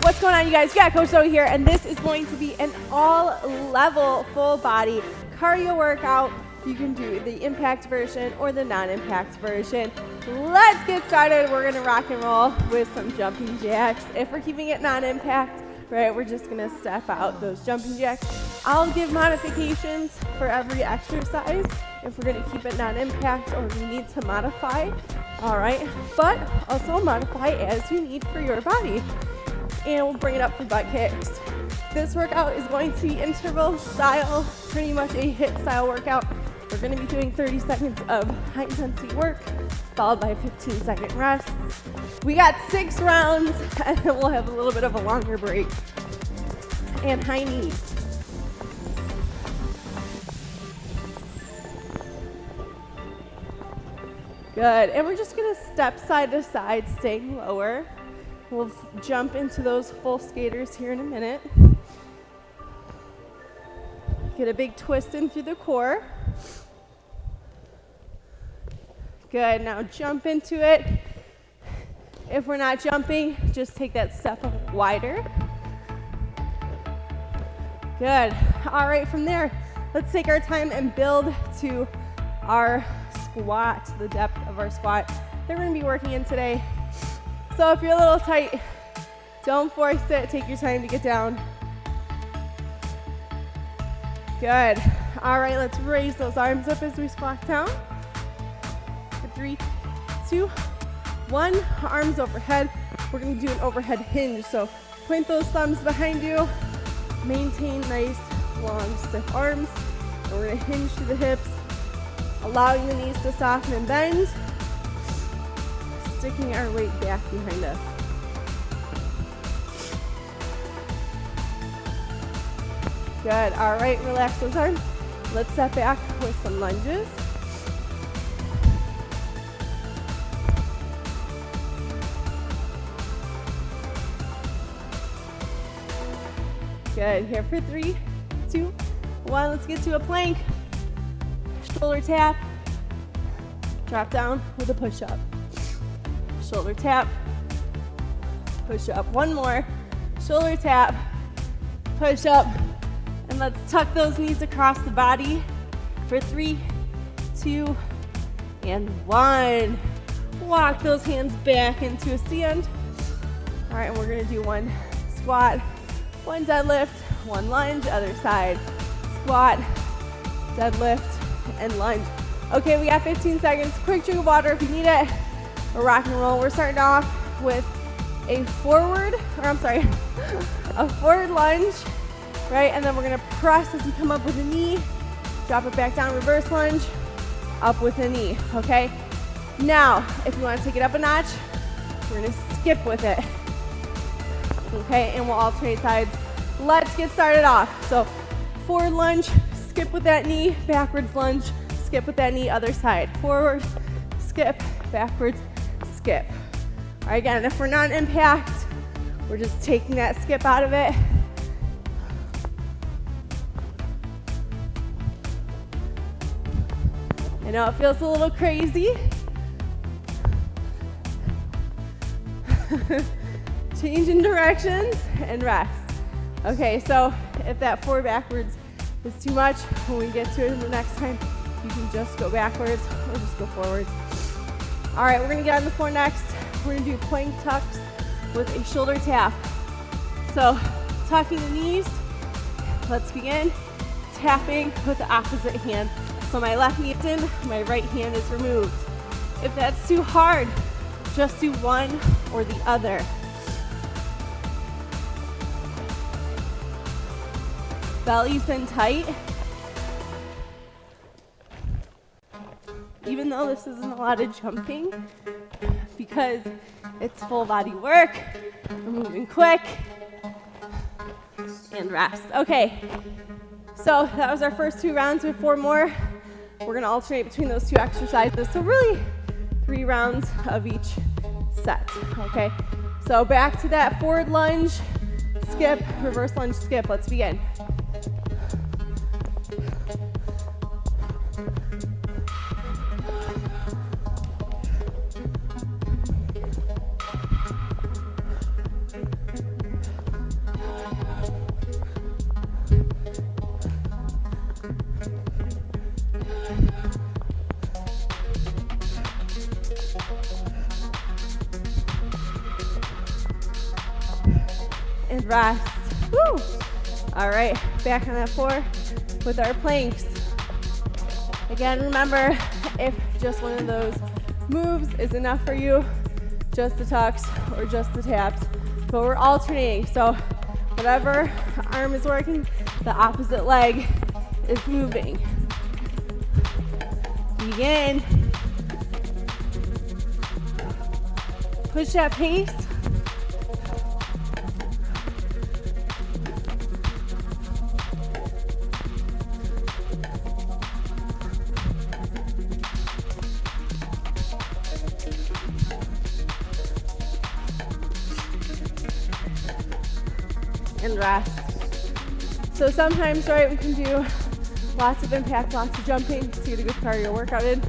What's going on, you guys? Yeah, Coach Zoe here, and this is going to be an all-level, full-body cardio workout. You can do the impact version or the non-impact version. Let's get started. We're going to rock and roll with some jumping jacks. If we're keeping it non-impact, right, we're just going to step out those jumping jacks. I'll give modifications for every exercise if we're going to keep it non-impact or we need to modify, all right? But also modify as you need for your body. And we'll bring it up for butt kicks. This workout is going to be interval style, pretty much a HIIT style workout. We're going to be doing 30 seconds of high intensity work, followed by 15-second rests. We got 6 rounds, and then we'll have a little bit of a longer break. And high knees. Good, and we're just gonna step side to side, staying lower. We'll jump into those full skaters here in a minute. Get a big twist in through the core. Good, now jump into it. If we're not jumping, just take that step up wider. Good, all right, from there, let's take our time and build to our squat, the depth of our squat that we're gonna be working in today. So if you're a little tight, don't force it. Take your time to get down. Good. All right, let's raise those arms up as we squat down. 3, 2, 1. Arms overhead. We're going to do an overhead hinge. So point those thumbs behind you. Maintain nice, long, stiff arms. And we're going to hinge to the hips, allowing the knees to soften and bend. Sticking our weight back behind us. Good, all right, relax those arms. Let's step back with some lunges. Good, here for 3, 2, 1, let's get to a plank. Shoulder tap, drop down with a push-up. Shoulder tap, push up. One more, shoulder tap, push up, and let's tuck those knees across the body for 3, 2, and 1. Walk those hands back into a stand. All right, and we're gonna do 1 squat, 1 deadlift, 1 lunge, other side. Squat, deadlift, and lunge. Okay, we got 15 seconds. Quick drink of water if you need it. We're rock and roll. We're starting off with a forward lunge, right? And then we're gonna press as we come up with a knee, drop it back down, reverse lunge, up with a knee, okay? Now, if you wanna take it up a notch, we're gonna skip with it, okay? And we'll alternate sides. Let's get started off. So, forward lunge, skip with that knee, backwards lunge, skip with that knee, other side. Forward, skip, backwards, skip. All right, again, if we're not impact, we're just taking that skip out of it. I know it feels a little crazy. Changing directions and rest. Okay, so if that forward backwards is too much, when we get to it the next time, you can just go backwards or just go forward. All right, we're gonna get on the floor next. We're gonna do plank tucks with a shoulder tap. So, tucking the knees. Let's begin. Tapping with the opposite hand. So my left knee is in, my right hand is removed. If that's too hard, just do one or the other. Belly's in tight. Even though this isn't a lot of jumping, because it's full body work, we're moving quick, and rest. Okay, so that was our first 2 rounds. We have 4 more. We're gonna alternate between those 2 exercises. So really, 3 rounds of each set, okay? So back to that forward lunge, skip, reverse lunge, skip. Let's begin. and rest. Woo! All right, back on that floor with our planks. Again, remember, if just one of those moves is enough for you, just the tucks or just the taps, but we're alternating. So whatever arm is working, the opposite leg is moving. Begin. Push that pace. And rest. So sometimes, right, we can do lots of impact, lots of jumping to get a good cardio workout in,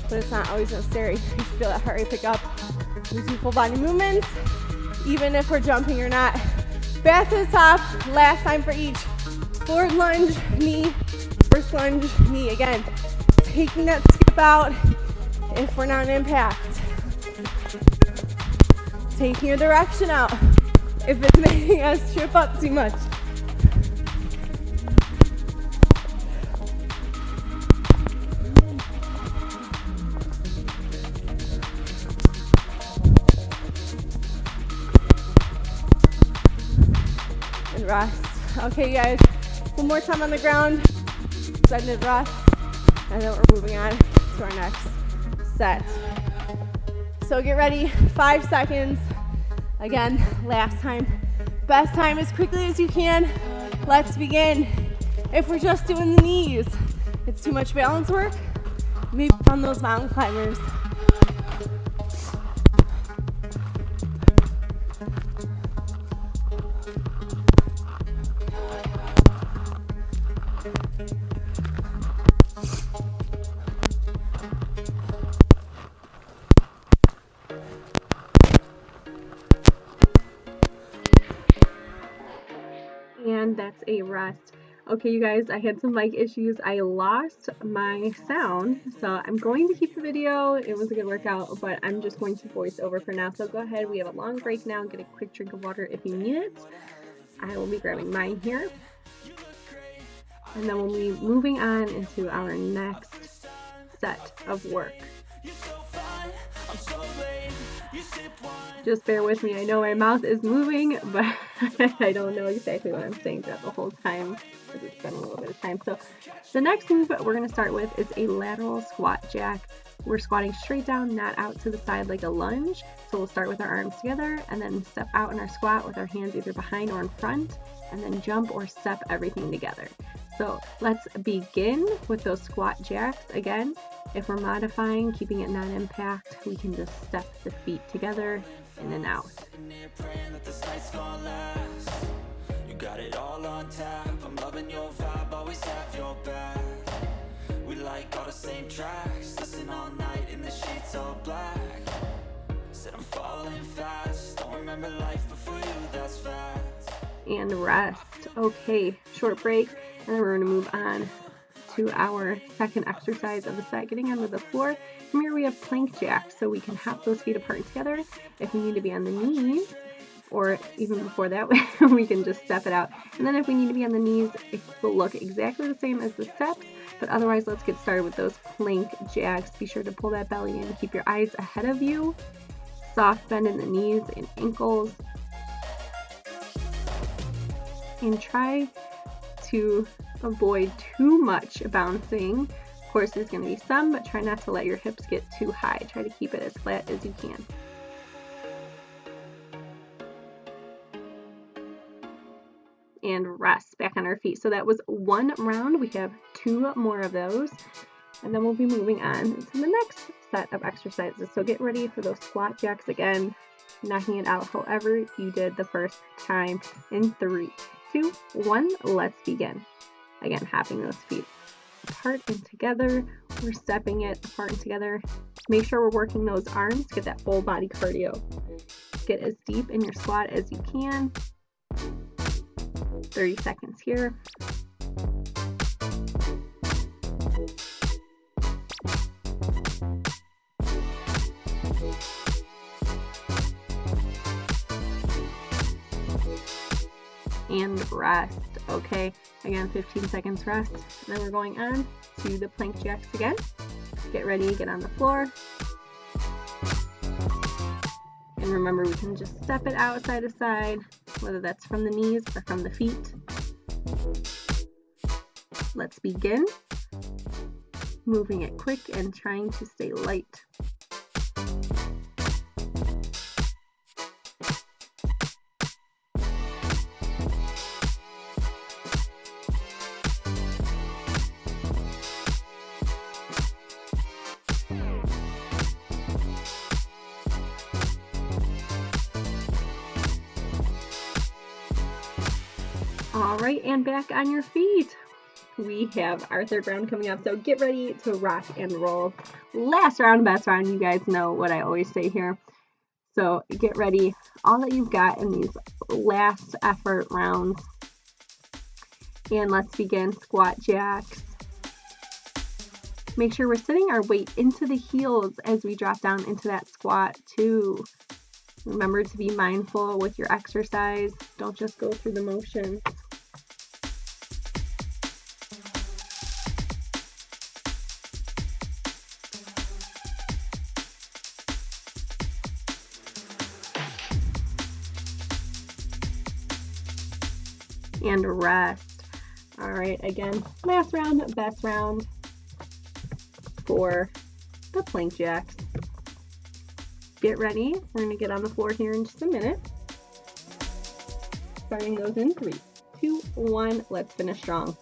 but it's not always necessary. You should feel that heart rate pick up. We do full body movements, even if we're jumping or not. Back to the top, last time for each. Forward lunge, knee, first lunge, knee. Again, taking that skip out if we're not in impact. Taking your direction out if it's making us trip up too much. And rest. Okay, guys, one more time on the ground. Extended rest. And then we're moving on to our next set. So get ready, 5 seconds. Again, last time. Best time as quickly as you can. Let's begin. If we're just doing the knees, it's too much balance work. Maybe on those mountain climbers. And that's a rest. Okay, you guys, I had some mic issues. I lost my sound, so I'm going to keep the video. It was a good workout, but I'm just going to voice over for now. So go ahead, we have a long break now. Get a quick drink of water if you need it. I will be grabbing mine here. And then we'll be moving on into our next set of work. Just bear with me. I know my mouth is moving, but I don't know exactly what I'm saying throughout the whole time because it's been a little bit of time. So the next move we're going to start with is a lateral squat jack. We're squatting straight down, not out to the side like a lunge. So we'll start with our arms together and then step out in our squat with our hands either behind or in front, and then jump or step everything together. So let's begin with those squat jacks. Again, if we're modifying, keeping it non-impact, we can just step the feet together in and out. You got it all on tap. I'm loving your vibe, always have your back. We like all the same tracks, listen all night in the sheets all black. Said I'm falling fast, don't remember life before you, that's fact. And rest. Okay, short break, and then we're going to move on to our second exercise of the set, getting onto the floor. From here we have plank jacks, so we can hop those feet apart together. If we need to be on the knees, or even before that, we can just step it out. And then if we need to be on the knees, it will look exactly the same as the steps, but otherwise let's get started with those plank jacks. Be sure to pull that belly in, keep your eyes ahead of you, soft bend in the knees and ankles, and try to avoid too much bouncing. Of course, there's going to be some, but try not to let your hips get too high. Try to keep it as flat as you can. And rest back on our feet. So that was one round. We have 2 more of those, and then we'll be moving on to the next set of exercises. So get ready for those squat jacks again, knocking it out however you did the first time in 3, 2, 1, let's begin. Again, hopping those feet apart and together. We're stepping it apart and together. Make sure we're working those arms to get that full body cardio. Get as deep in your squat as you can. 30 seconds here. and rest. Okay, again, 15 seconds rest. And then we're going on to the plank jacks again. Get ready, get on the floor. And remember, we can just step it out side to side, whether that's from the knees or from the feet. Let's begin. Moving it quick and trying to stay light. All right, and back on your feet. We have our third round coming up, so get ready to rock and roll. Last round, best round. You guys know what I always say here. So get ready, all that you've got in these last effort rounds. And let's begin squat jacks. Make sure we're sitting our weight into the heels as we drop down into that squat too. Remember to be mindful with your exercise. Don't just go through the motions. And rest. All right, again, last round, best round for the plank jacks. Get ready. We're going to get on the floor here in just a minute. Starting those in 3, 2, 1. Let's finish strong.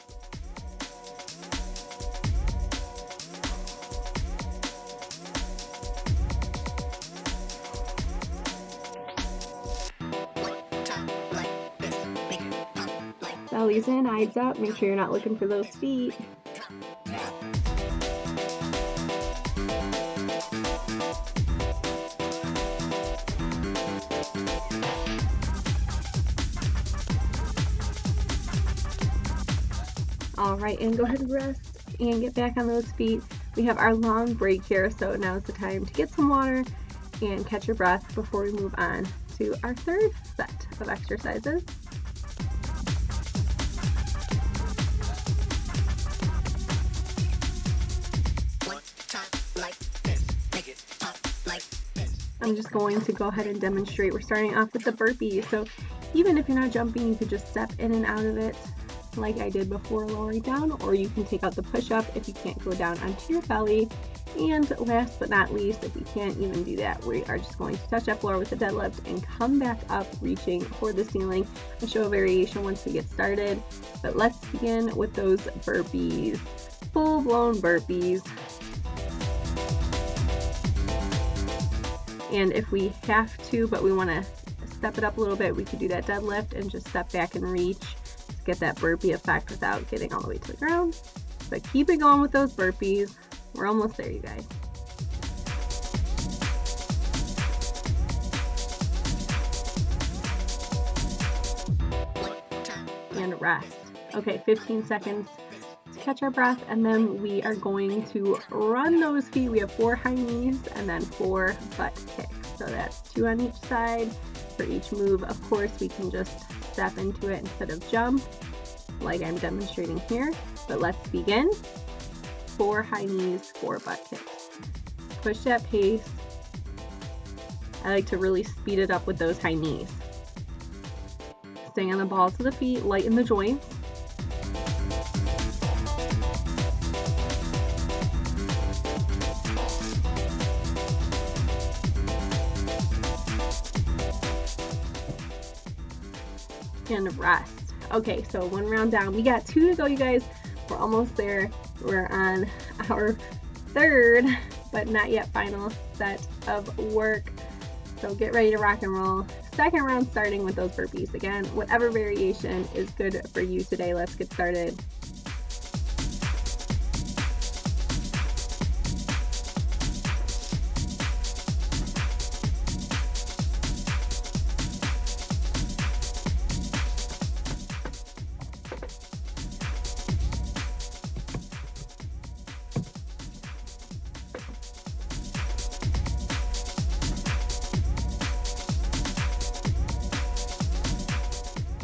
Belly's in, eyes up. Make sure you're not looking for those feet. All right, and go ahead and rest and get back on those feet. We have our long break here, so now's the time to get some water and catch your breath before we move on to our third set of exercises. I'm just going to go ahead and demonstrate. We're starting off with the burpee. So even if you're not jumping, you could just step in and out of it like I did before, lowering down, or you can take out the push-up if you can't go down onto your belly. And last but not least, if we can't even do that, we are just going to touch that floor with a deadlift and come back up, reaching for the ceiling. I'll show a variation once we get started, but let's begin with those burpees. Full-blown burpees. And if we have to, but we want to step it up a little bit, we could do that deadlift and just step back and reach to get that burpee effect without getting all the way to the ground. But keep it going with those burpees. We're almost there, you guys. And rest. Okay, 15 seconds to catch our breath, and then we are going to run those feet. We have 4 high knees and then 4 butt kicks. So that's 2 on each side. For each move, of course, we can just step into it instead of jump, like I'm demonstrating here. But let's begin. 4 high knees, 4 butt kicks. Push that pace. I like to really speed it up with those high knees. Stay on the balls of the feet, lighten the joints. And rest. Okay, so 1 round down. We got 2 to go, you guys. We're almost there. We're on our third, but not yet final set of work. So get ready to rock and roll. Second round, starting with those burpees. Again, whatever variation is good for you today. Let's get started.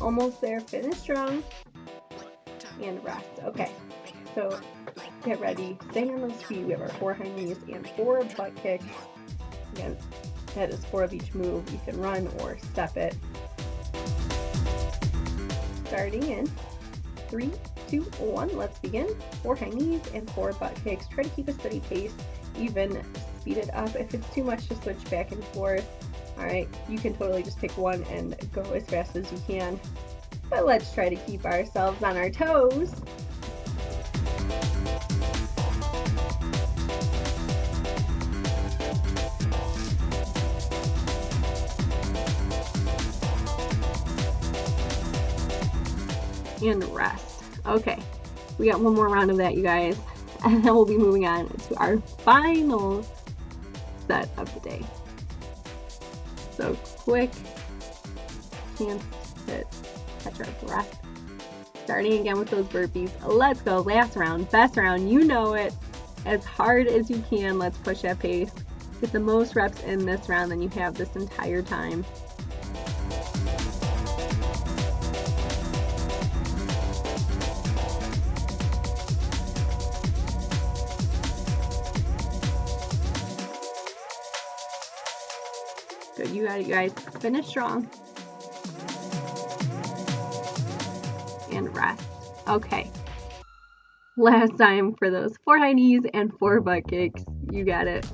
Almost there. Finish strong and rest. Okay, so get ready. Stay on those feet. We have our 4 high knees and 4 butt kicks. Again, that is 4 of each move. You can run or step it. Starting in 3, 2, 1. Let's begin. 4 high knees and 4 butt kicks. Try to keep a steady pace. Even speed it up. If it's too much, just switch back and forth. Alright, you can totally just pick one and go as fast as you can. But let's try to keep ourselves on our toes. And rest. Okay, we got one more round of that, you guys, and then we'll be moving on to our final set of the day. So quick chance to catch our breath. Starting again with those burpees. Let's go. Last round, best round. You know it. As hard as you can. Let's push that pace. Get the most reps in this round than you have this entire time. Good, you got it, you guys. Finish strong. And rest. Okay. Last time for those 4 high knees and 4 butt kicks. You got it.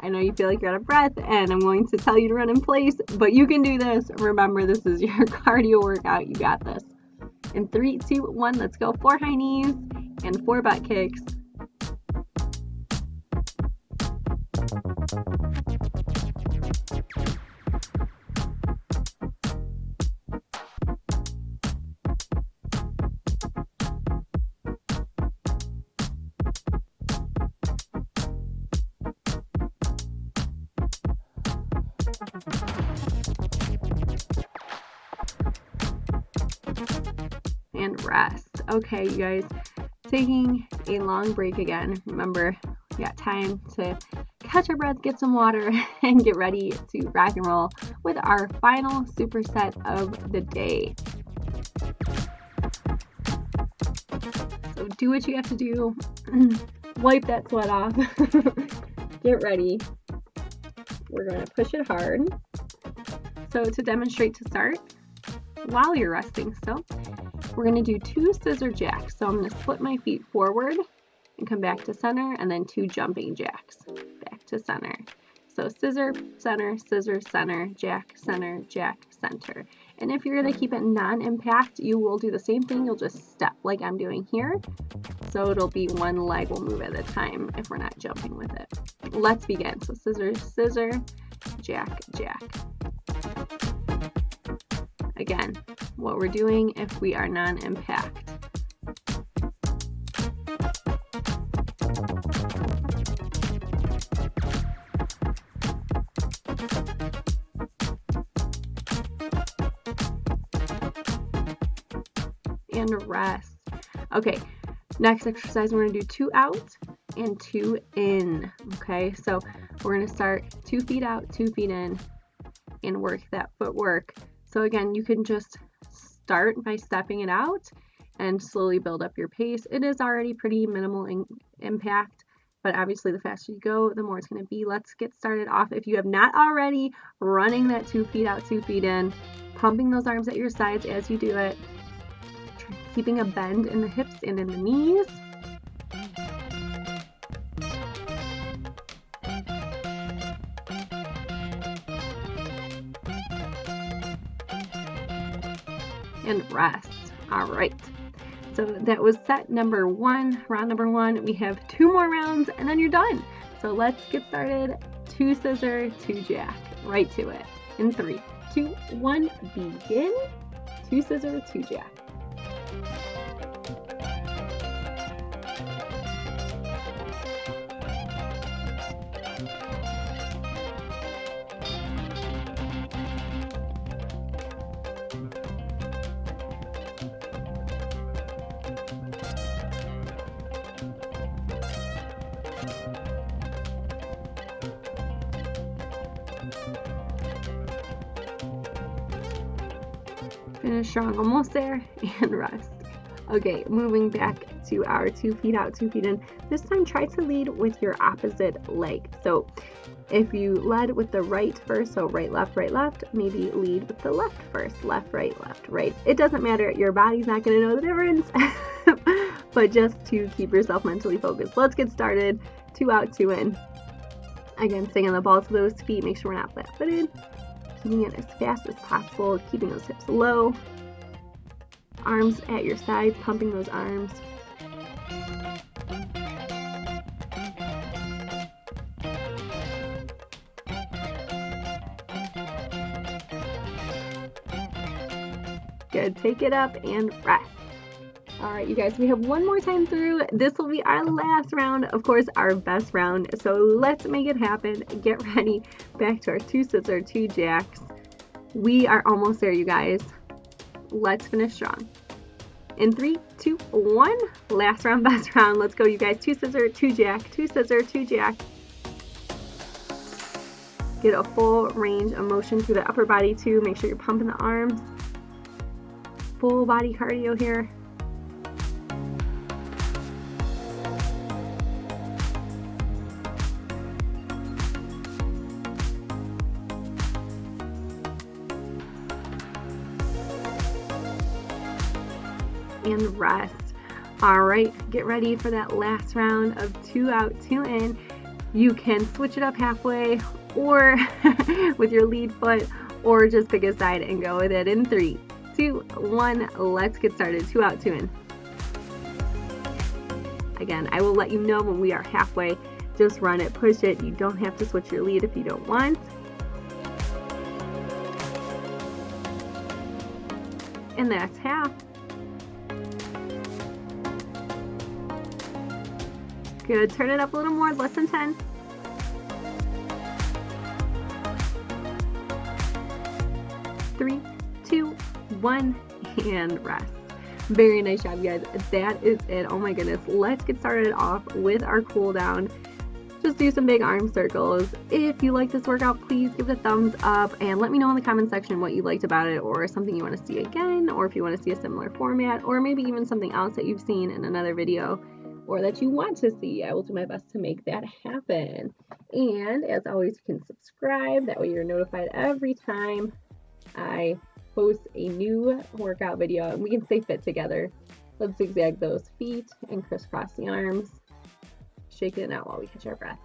I know you feel like you're out of breath, and I'm going to tell you to run in place, but you can do this. Remember, this is your cardio workout. You got this. In 3, 2, 1, let's go. 4 high knees and 4 butt kicks. And rest. Okay, you guys, taking a long break again. Remember, we got time to catch our breath, get some water, and get ready to rock and roll with our final superset of the day. So do what you have to do. Wipe that sweat off. Get ready. We're going to push it hard. So to demonstrate to start, while you're resting still, we're going to do 2 scissor jacks. So I'm going to split my feet forward and come back to center, and then 2 jumping jacks back to center. So scissor, center, jack, center, jack, center. And if you're going to keep it non-impact, you will do the same thing. You'll just step like I'm doing here. So it'll be one leg will move at a time if we're not jumping with it. Let's begin. So scissor, scissor, jack, jack. Again, what we're doing if we are non-impact. And rest. Okay, next exercise, we're going to do 2 out and 2 in. Okay, so we're going to start 2 feet out, 2 feet in, and work that footwork. So again, you can just start by stepping it out and slowly build up your pace. It is already pretty minimal impact, but obviously the faster you go, the more it's going to be. Let's get started off. If you have not already, running that 2 feet out, 2 feet in, pumping those arms at your sides as you do it, keeping a bend in the hips and in the knees. And rest. All right. So that was set number 1, round number 1. We have 2 more rounds and then you're done. So let's get started. 2 scissor, 2 jack. Right to it. In 3, 2, 1, begin. 2 scissor, 2 jack. Finish strong, almost there, and rest. Okay, moving back to our 2 feet out, 2 feet in. This time try to lead with your opposite leg. So if you led with the right first, so right, left, maybe lead with the left first, left, right. It doesn't matter, your body's not gonna know the difference, but just to keep yourself mentally focused. Let's get started. 2 out, 2 in. Again, staying on the balls of those feet, make sure we're not flat-footed. Keeping it as fast as possible, keeping those hips low. Arms at your sides, pumping those arms. Good, take it up and rest. All right, you guys, we have one more time through. This will be our last round, of course, our best round. So let's make it happen. Get ready. Back to our 2 scissor, 2 jacks. We are almost there, you guys. Let's finish strong. In 3, 2, 1. Last round, best round. Let's go, you guys. 2 scissor, 2 jack, 2 scissor, 2 jack. Get a full range of motion through the upper body too. Make sure you're pumping the arms. Full body cardio here. And rest. All right, get ready for that last round of 2 out, 2 in. You can switch it up halfway or with your lead foot, or just pick a side and go with it in 3, 2, 1. Let's get started. 2 out, 2 in. Again, I will let you know when we are halfway. Just run it, push it. You don't have to switch your lead if you don't want. And that's half. Good, turn it up a little more, less than 10. Three, 2, 1, and rest. Very nice job, you guys. That is it. Oh my goodness. Let's get started off with our cool down. Just do some big arm circles. If you like this workout, please give it a thumbs up and let me know in the comment section what you liked about it, or something you want to see again, or if you want to see a similar format, or maybe even something else that you've seen in another video, or that you want to see. I will do my best to make that happen. And as always, you can subscribe. That way you're notified every time I post a new workout video, and we can stay fit together. Let's zigzag those feet and crisscross the arms. Shake it out while we catch our breath.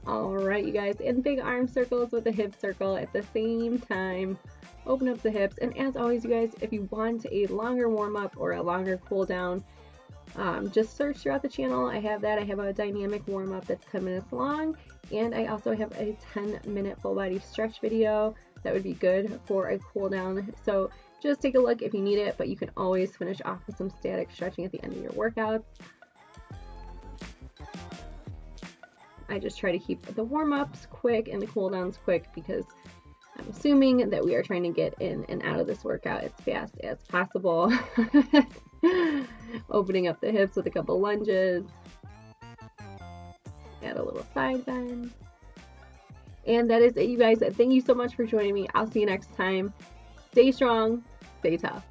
All right, you guys, and big arm circles with a hip circle at the same time. Open up the hips, and as always, you guys, if you want a longer warm-up or a longer cool down, just search throughout the channel. I have that. I have a dynamic warm-up that's 10 minutes long, and I also have a 10-minute full body stretch video that would be good for a cool down. So just take a look if you need it, but you can always finish off with some static stretching at the end of your workouts. I just try to keep the warm-ups quick and the cool downs quick, because I'm assuming that we are trying to get in and out of this workout as fast as possible. Opening up the hips with a couple lunges. Add a little side bend. And that is it, you guys. Thank you so much for joining me. I'll see you next time. Stay strong, stay tough.